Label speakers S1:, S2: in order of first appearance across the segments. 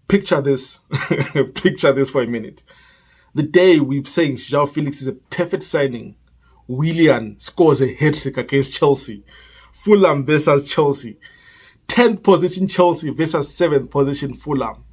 S1: Picture this. Picture this for a minute. The day we're saying JOAO FELIX is a perfect signing, Willian scores a hat-trick against Chelsea. Fulham versus Chelsea. 10th position Chelsea versus 7th position Fulham.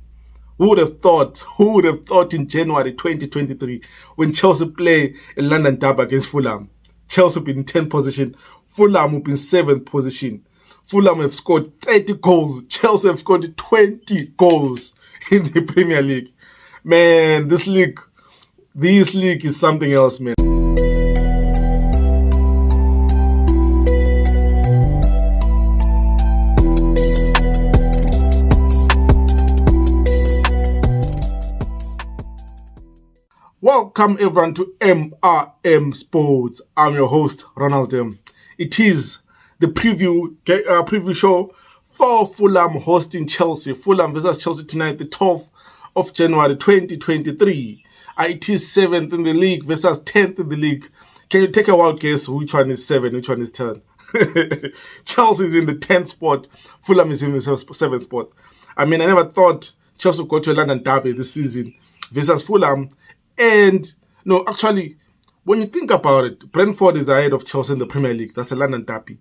S1: Who would have thought in January 2023 when Chelsea play a London derby against Fulham, Chelsea will be in 10th position, Fulham will be in 7th position. Fulham have scored 30 goals, Chelsea have scored 20 goals in the Premier League. Man, this league is something else, man. Welcome everyone to MRM Sports. I'm your host, Ronald M. It is the preview show for Fulham hosting Chelsea. Fulham versus Chelsea tonight, the 12th of January 2023. It is 7th in the league versus 10th in the league. Can you take a wild guess which one is 7, which one is 10? Chelsea is in the 10th spot. Fulham is in the 7th spot. I mean, I never thought Chelsea would go to a London derby this season versus Fulham. And no, actually, when you think about it, Brentford is ahead of Chelsea in the Premier League. That's a London derby.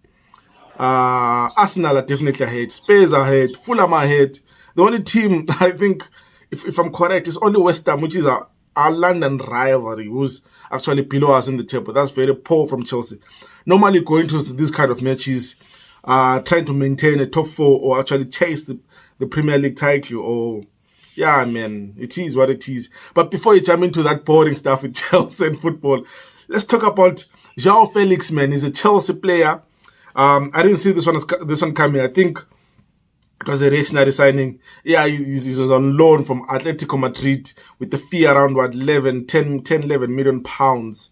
S1: Arsenal are definitely ahead. Spurs are ahead. Fulham are ahead. The only team, I think, if I'm correct, is only West Ham, which is our London rivalry, who's actually below us in the table. That's very poor from Chelsea. Normally going to these kind of matches, trying to maintain a top 4 or actually chase the Premier League title or... Yeah, man, it is what it is. But before you jump into that boring stuff with Chelsea and football, let's talk about JOAO FELIX, man. He's a Chelsea player. I didn't see this one coming. I think it was a reactionary signing. Yeah, he was on loan from Atletico Madrid with the fee around, 11 million pounds.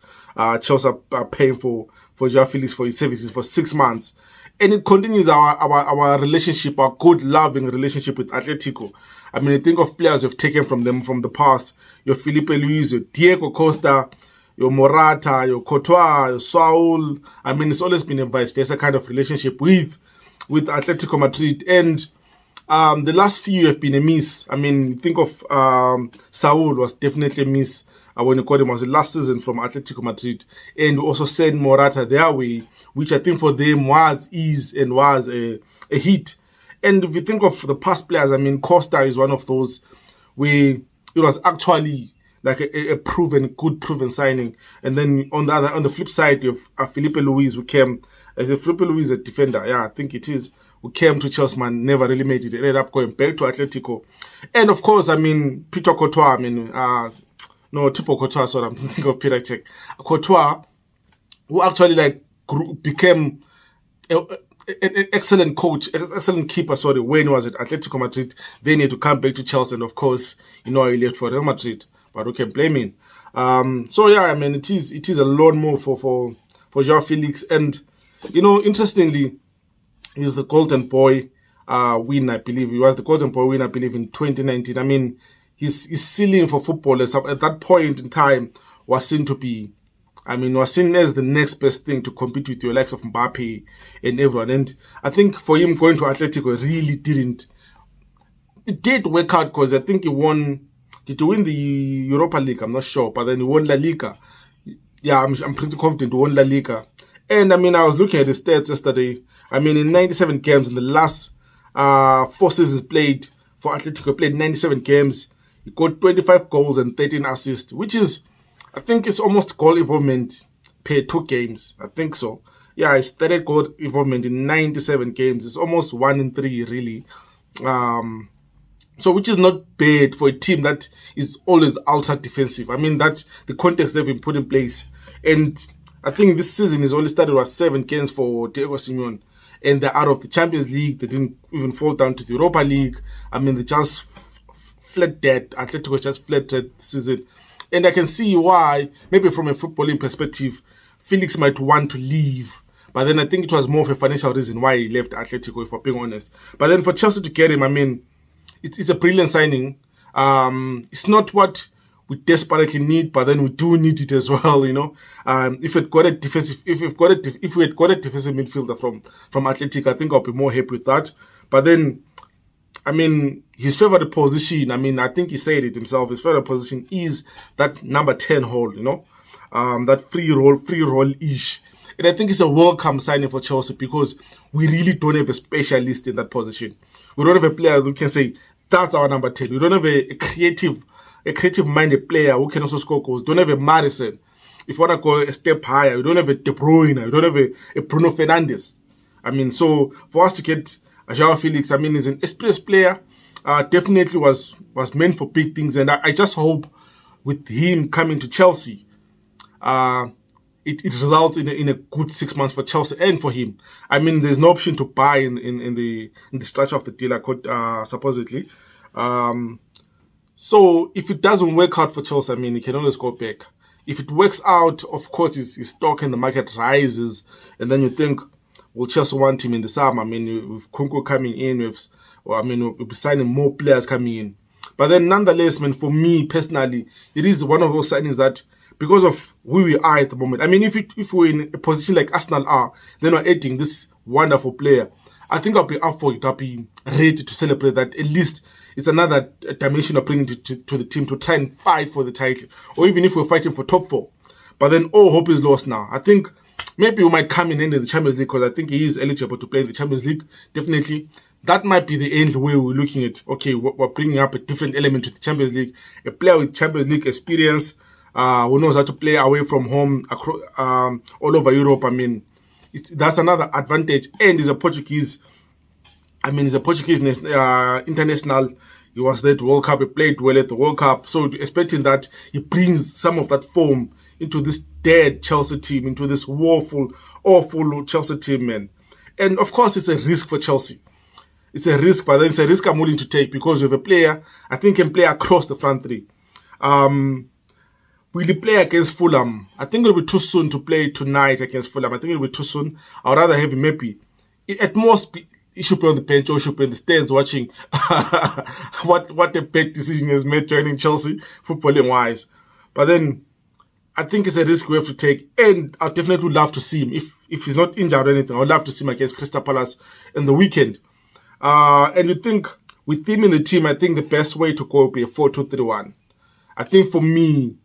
S1: Chelsea are paying for JOAO FELIX for his services for 6 months. And it continues our relationship, our good, loving relationship with Atletico. I mean, I think of players we've taken from them from the past. Your Felipe Luis, your Diego Costa, your Morata, your Courtois, your Saul. I mean, it's always been a vice versa kind of relationship with Atletico Madrid. And the last few have been a miss. I mean, think of Saul was definitely a miss when you got him. Was the last season from Atletico Madrid. And also send Morata their way, which I think for them was a hit. And if you think of the past players, I mean, Costa is one of those where it was actually like a proven signing. And then on the flip side, you have Felipe Luis, who came as a Felipe Luis, a defender. Yeah, I think it is. Who came to Chelsea, man, never really made it. Ended up going back to Atletico. And of course, I mean, Peter Courtois. I mean, Tipo Courtois. Sorry, I'm thinking of Peter Cech. Courtois, who actually became an excellent coach, excellent keeper, when he was at Atletico Madrid. Then he had to come back to Chelsea, and of course, he left for Real Madrid. But who can blame him? So yeah, I mean, it is a loan move for JOAO FELIX. And interestingly, he's the Golden Boy win, I believe. He was the Golden Boy win, I believe, in 2019. I mean, his ceiling for footballers at that point in time was seen to be, was seen as the next best thing to compete with your likes of Mbappe and everyone. And I think for him going to Atletico really didn't. It did work out because I think he won. Did he win the Europa League? I'm not sure. But then he won La Liga. Yeah, I'm pretty confident he won La Liga. And I mean, I was looking at the stats yesterday. I mean, in 97 games, in the last 4 seasons played for Atletico, played 97 games. He got 25 goals and 13 assists, which is, I think it's almost goal involvement per 2 games. I think so. Yeah, he started goal involvement in 97 games. It's almost 1 in 3, really. So which is not bad for a team that is always ultra defensive. I mean, that's the context they've been put in place. And I think this season is only started with 7 games for Diego Simeone. And they're out of the Champions League. They didn't even fall down to the Europa League. I mean, they just flat dead. Atletico just flat dead season. And I can see why, maybe from a footballing perspective, FELIX might want to leave. But then I think it was more of a financial reason why he left Atletico, if we're being honest. But then for Chelsea to get him, I mean, it's a brilliant signing. It's not what we desperately need, but then we do need it as well, If we had got a defensive midfielder from Atletico, I think I'll be more happy with that. But then I mean, his favorite position, I mean, I think he said it himself, his favorite position is that number 10 hole, you know, that free roll-ish. And I think it's a welcome signing for Chelsea because we really don't have a specialist in that position. We don't have a player who can say, that's our number 10. We don't have a creative-minded player who can also score goals. Don't have a Madison. If you want to go a step higher, we don't have a De Bruyne. We don't have a Bruno Fernandes. I mean, so for us to get JOAO FELIX, I mean, he's an experienced player. Definitely was meant for big things. And I just hope with him coming to Chelsea, it results in a good 6 months for Chelsea and for him. I mean, there's no option to buy in the structure of the deal, supposedly. So if it doesn't work out for Chelsea, I mean, he can always go back. If it works out, of course, his stock in the market rises, and then you think, well, Chelsea want him in the summer. I mean, with Kunku coming in, we'll be signing more players coming in. But then, nonetheless, man, for me personally, it is one of those signings that, because of where we are at the moment, I mean, if we're in a position like Arsenal are, then we're adding this wonderful player. I think I'll be up for it. I'll be ready to celebrate that. At least it's another dimension of bringing it to the team to try and fight for the title, or even if we're fighting for top 4. But then all hope is lost now. I think maybe we might come in the Champions League because I think he is eligible to play in the Champions League. Definitely. That might be the end where we're looking at, okay, we're bringing up a different element to the Champions League. A player with Champions League experience, who knows how to play away from home, all over Europe. I mean, that's another advantage. And he's a Portuguese international. He was there at the World Cup. He played well at the World Cup. So expecting that he brings some of that form into this dead Chelsea team, into this awful Chelsea team, man. And of course, it's a risk for Chelsea. It's a risk, but then it's a risk I'm willing to take because you have a player I think can play across the front three. Will he play against Fulham? I think it'll be too soon to play tonight against Fulham. I think it'll be too soon. I'd rather have him maybe. At most, he should play on the bench or he should play in the stands watching what a bad decision he has made joining Chelsea, footballing-wise. But then, I think it's a risk we have to take. And I'd definitely love to see him. If he's not injured or anything, I'd love to see him against Crystal Palace in the weekend. And you think, with him in the team, I think the best way to go would be a 4-2-3-1. I think for me,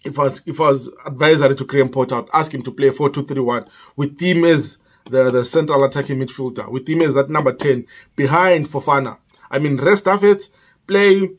S1: if I was advisory to Graham Potter, I'd ask him to play a 4-2-3-1 with him as the central attacking midfielder, with him as that number 10 behind Fofana. I mean, rest of it, play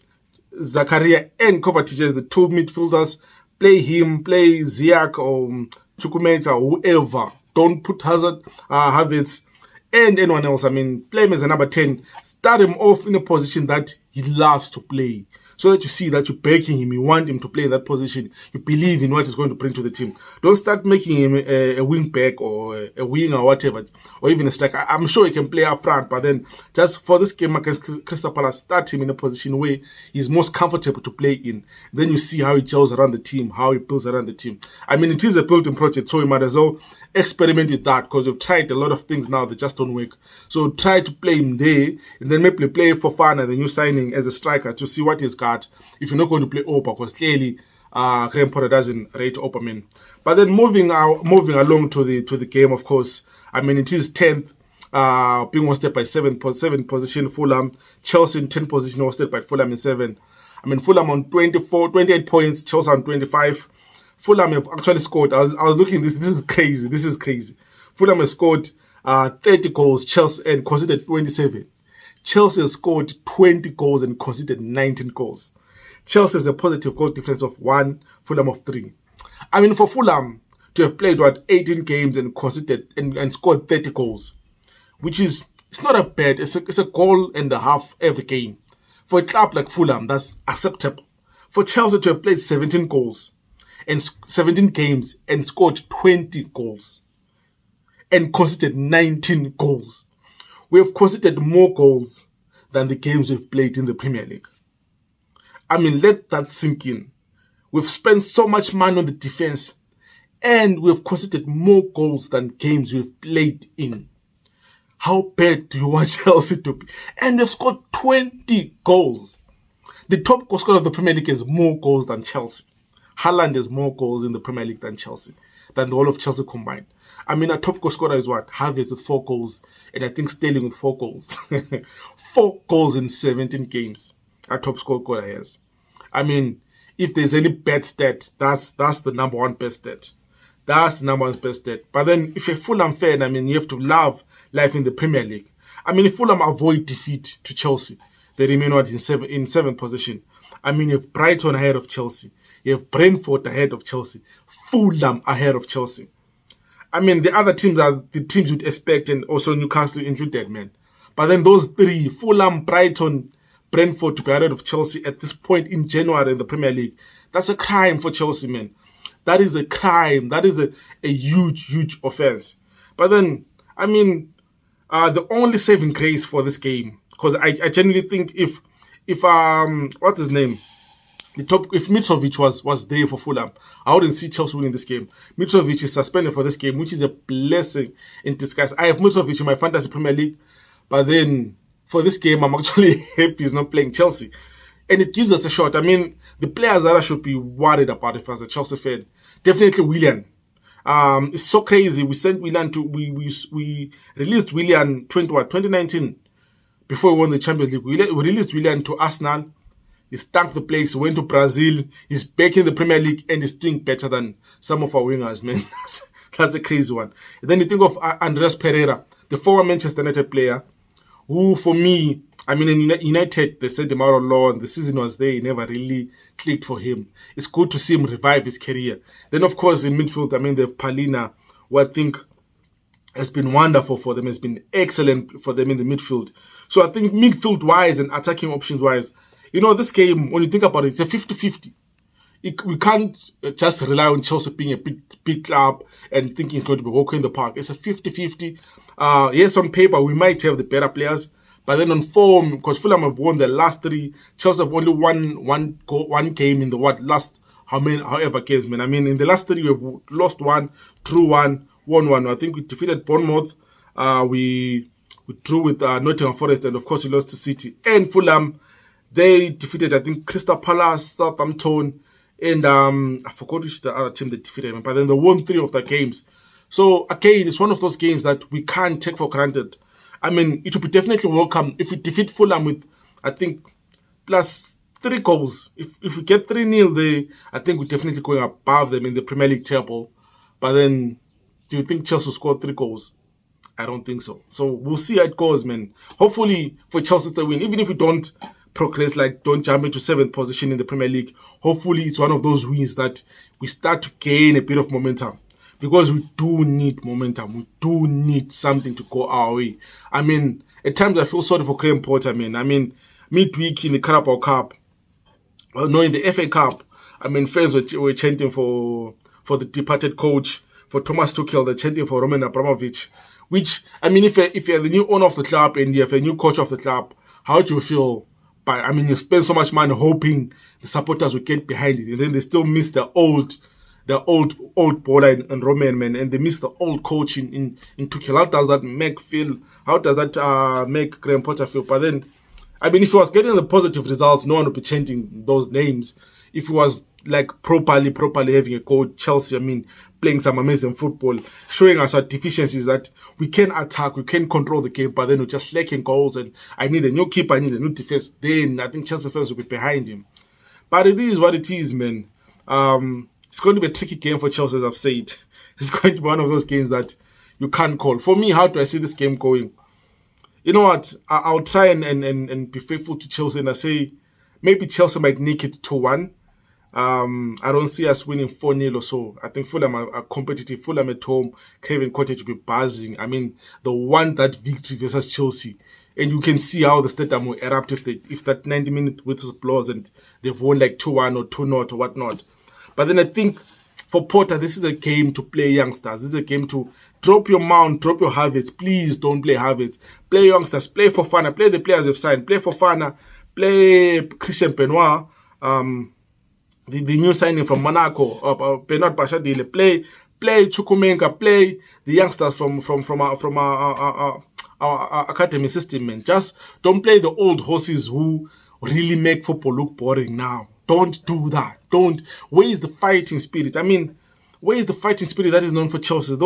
S1: Zakaria and Kovacic as the two midfielders. Play him, play Ziyech or Chukwuemeka, whoever. Don't put Havertz and anyone else. I mean, play him as a number 10. Start him off in a position that he loves to play. So that you see that you're backing him, you want him to play in that position, you believe in what he's going to bring to the team. Don't start making him a wing back or a wing or whatever, or even a striker. I'm sure he can play up front, but then just for this game against Crystal Palace, start him in a position where he's most comfortable to play in. Then you see how he gels around the team, how he builds around the team. I mean, it is a built-in project, so you might as well experiment with that because we've tried a lot of things now that just don't work. So try to play him there and then maybe play for fun and the new signing as a striker to see what he's got if you're not going to play Opa, because clearly Graham Potter doesn't rate Operman. But then moving along to the game, of course, I mean, it is 10th, being hosted by 7 position Fulham. Chelsea in 10th position, hosted by Fulham in 7. I mean, Fulham on 28 points, Chelsea on 25. Fulham have actually scored. I was looking at this. This is crazy. Fulham have scored 30 goals, Chelsea, and conceded 27. Chelsea has scored 20 goals and conceded 19 goals. Chelsea has a positive goal difference of 1, Fulham of 3. I mean, for Fulham to have played 18 games and conceded and scored 30 goals, which is, it's not a bad. It's a goal and a half every game. For a club like Fulham, that's acceptable. For Chelsea to have played 17 goals and 17 games and scored 20 goals and conceded 19 goals. We have conceded more goals than the games we've played in the Premier League. I mean, let that sink in. We've spent so much money on the defense and we've conceded more goals than games we've played in. How bad do you want Chelsea to be? And they've scored 20 goals. The top goal scorer of the Premier League has more goals than Chelsea. Haaland has more goals in the Premier League than Chelsea. than the whole of Chelsea combined. I mean, our top goal scorer is what? Havertz with 4 goals, and I think Sterling with 4 goals. 4 goals in 17 games. Our top scorer has. I mean, if there's any bad stat, that's the number one best stat. That's the number one best stat. But then, if you're Fulham fan, I mean, you have to love life in the Premier League. I mean, if Fulham avoid defeat to Chelsea, they remain what in seventh position. I mean, you have Brighton ahead of Chelsea. You have Brentford ahead of Chelsea. Fulham ahead of Chelsea. I mean, the other teams are the teams you'd expect, and also Newcastle included, man. But then those 3, Fulham, Brighton, Brentford, to be ahead of Chelsea at this point in January in the Premier League, that's a crime for Chelsea, man. That is a crime. That is a huge, huge offense. But then, I mean, the only saving grace for this game, because I genuinely think if what's his name? If Mitrovic was there for Fulham, I wouldn't see Chelsea winning this game. Mitrovic is suspended for this game, which is a blessing in disguise. I have Mitrovic in my fantasy Premier League, but then for this game, I'm actually happy he's not playing Chelsea. And it gives us a shot. I mean, the players that I should be worried about if I was a Chelsea fan, definitely Willian. It's so crazy. We sent Willian to, we released Willian 2019 before we won the Champions League. We released Willian to Arsenal. He stunk the place, went to Brazil, he's back in the Premier League, and he's doing better than some of our wingers, man. That's a crazy one. And then you think of Andreas Pereira, the former Manchester United player, who for me, I mean, in United, they sent him out on loan, the season was there, he never really clicked for him. It's good to see him revive his career. Then, of course, in midfield, I mean, they have Palina, who I think has been wonderful for them, has been excellent for them in the midfield. So I think midfield-wise and attacking options-wise, you know, this game, when you think about it, it's a 50-50. We can't just rely on Chelsea being a big club and thinking it's going to be walking in the park. It's a 50-50. Yes, on paper, we might have the better players. But then on form, because Fulham have won the last 3, Chelsea have only won one game in the last however games, man. I mean, in the last 3, we have lost 1, drew 1, won 1. I think we defeated Bournemouth. We drew with Nottingham Forest, and of course, we lost to City. And Fulham, they defeated, I think, Crystal Palace, Southampton, and I forgot which the other team they defeated. But then they won 3 of the games. So, again, it's one of those games that we can't take for granted. I mean, it would be definitely welcome if we defeat Fulham with, I think, plus 3 goals. If we get 3-0 there, I think we're definitely going above them in the Premier League table. But then, do you think Chelsea will score 3 goals? I don't think so. So, we'll see how it goes, man. Hopefully, for Chelsea to win, even if we don't progress, like don't jump into 7th position in the Premier League. Hopefully, it's one of those wins that we start to gain a bit of momentum, because we do need momentum. We do need something to go our way. I mean, at times I feel sorry for Graham Potter, man. I mean, midweek in the Carabao Cup, in the FA Cup, I mean, fans were chanting for the departed coach, for Thomas Tuchel. They're chanting for Roman Abramovich. Which, I mean, if you're the new owner of the club and you have a new coach of the club, how do you feel? But I mean, you spend so much money hoping the supporters will get behind it, and then they still miss the old baller in Roman, man, and they miss the old coach in Tuchel. How does that make Graham Potter feel? But then, I mean, if he was getting the positive results, no one would be chanting those names. If he was like properly having a coach, Chelsea, I mean, playing some amazing football, showing us our deficiencies, that we can attack, we can control the game, but then we're just lacking goals, and I need a new keeper, I need a new defense, then I think Chelsea fans will be behind him. But it is what it is, man. It's going to be a tricky game for Chelsea, as I've said. It's going to be one of those games that you can't call. For me, how do I see this game going? You know what? I'll try and be faithful to Chelsea, and I say maybe Chelsea might nick it 2-1. I don't see us winning 4-0 or so. I think Fulham are competitive. Fulham at home, Craven Cottage will be buzzing. I mean, they want that victory versus Chelsea. And you can see how the stadium will erupt if that 90-minute whistle blows and they've won like 2-1 or 2-0 or whatnot. But then I think for Potter, this is a game to play youngsters. This is a game to drop your Mount, drop your Havertz. Please don't play Havertz. Play youngsters. Play Fofana. Play the players they've signed. Play Fofana. Play Christian Benoit. The new signing from Monaco, Bernard Bashadile. Play Chukwuemeka. Play the youngsters from our academy system, man. Just don't play the old horses who really make football look boring now. Don't do that. Where is the fighting spirit? I mean, Where is the fighting spirit that is known for Chelsea?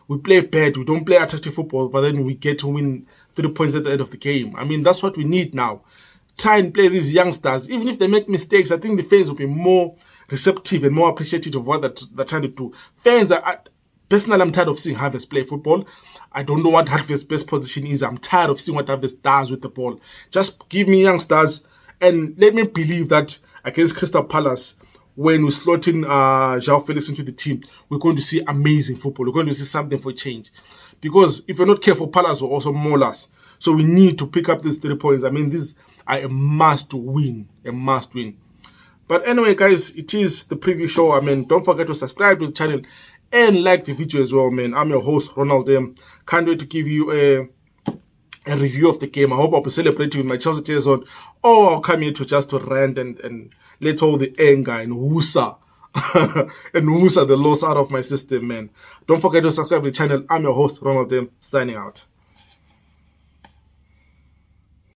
S1: We play bad, we don't play attractive football, but then we get to win 3 points at the end of the game. I mean, that's what we need now. Try and play these youngsters. Even if they make mistakes, I think the fans will be more receptive and more appreciative of what they're trying to do. Personally, I'm tired of seeing Havertz play football. I don't know what Havertz's best position is. I'm tired of seeing what Havertz does with the ball. Just give me youngsters and let me believe that against Crystal Palace, when we slot in JOAO FELIX into the team, we're going to see amazing football. We're going to see something for change. Because if we're not careful, Palace will also maul us. So we need to pick up these 3 points. I mean, these are a must win. A must win. But anyway, guys, it is the preview show. I mean, don't forget to subscribe to the channel and like the video as well, man. I'm your host, Ronald. Can't wait to give you a review of the game. I hope I'll be celebrating with my Chelsea tears on, or I'll come here to rant and let all the anger and woosa the loss out of my system, man. Don't forget to subscribe to the channel. I'm your host, Ronald, signing out.